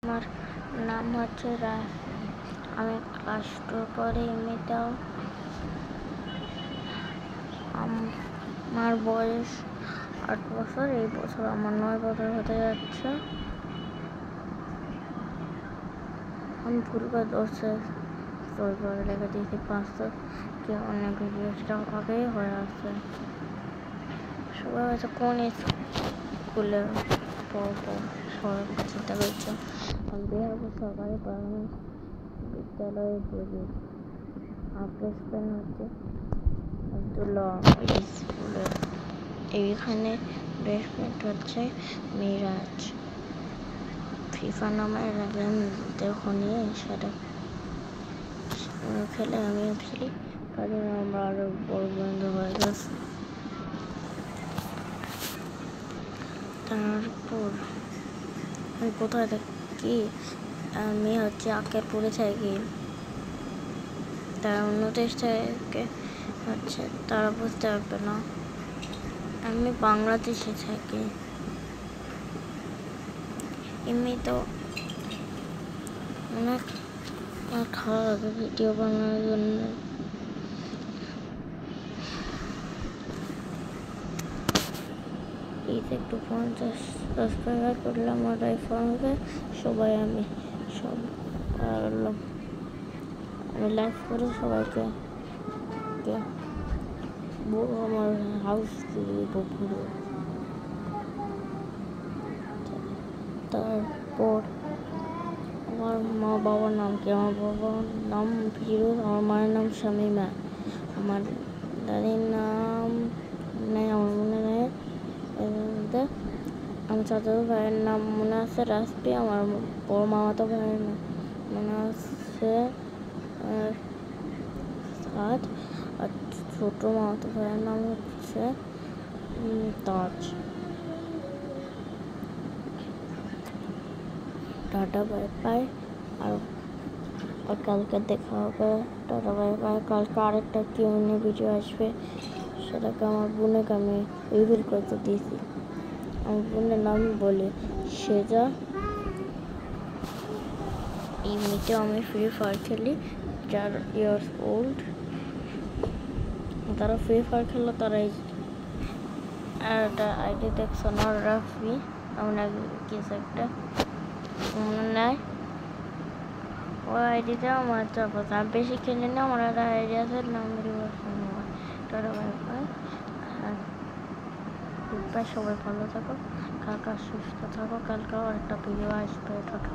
আমার নাম হচ্ছে রাফি। আমি ক্লাস 2 পরে এমনিতেও। আমার বয়স 8 বছর। এই বছর আমার 9 বছর হতে যাচ্ছে। আমি ভুল করে ধরছে করে রেখে দিয়েছি 500 কে অনেক ভিডিওটা আগেই হয়ে আসছে। সবাই হয়তো কোন স্কুলে পড়বো সবাই চিন্তা করছে। আমি বিহারপুর সরকারি প্রাথমিক বিদ্যালয়ে পড়ি। আব্দুল হচ্ছে আব্দুল্লাহ স্কুলে। এইখানে বেসমেন্ট হচ্ছে মিরাজ। ফিফা নামের গেম দেখুনি, সেটা খেলে আমিও খেলি। কারণ আমরা আরো বড় বন্ধু হয়ে গেছে। তারপর আমি কোথায় থাকি? আমি হচ্ছে আক্কেলপুরে থাকি। তারা অন্য দেশ থেকে হচ্ছে তারা বুঝতে পারবে না। আমি বাংলাদেশে থাকি। এমনি তো অনেক ভালো লাগে ভিডিও বানানোর জন্য। প্লিজ একটু 50 সাবস্ক্রাইবার করলে আমার আইফোন হবে। সবাই আমি লাইভ করে সবাইকে আমার হাউস পুরো। তারপর আমার মা বাবার নাম কি? আমার বাবার নাম ফিরোজ, আমার মায়ের নাম শামিমা, আমার দাদির নাম নেই, আমার মনে নেই। আমার চাচাতো ভাইয়ের নাম মনে আছে রাসপি, আমার বড় মামাতো ভাইয়ের নাম মনে আছে সাদ, আর ছোট মামাতো ভাইয়ের নাম হচ্ছে তাজ। Tata bye bye. আর কালকে দেখা হবে। Tata bye bye. কালকে আরেকটা কিউএনএ ভিডিও আসবে, সেটাকে আমার বোনকে আমি রিভিল করতে দিয়েছি। আমার বোনের নাম বলি সেজা। এমনিতেও আমি ফ্রি ফায়ার খেলি। 4 ইয়ার্স ওল্ড। তারা ফ্রি ফায়ার খেললো, তারা একটা আইডি দেখছো না, রাফি এমন কিছু একটা মনে নেয়। ওই আইডিটা আমার চাপাতে আমি বেশি খেলি না। আমার একটা আইডি আছে, নাম টাটা বাই বাই। সবাই ভালো থাকো, কালকে সুস্থ থাকো। কালকে আর একটা ভিডিও আসবে। টাটা।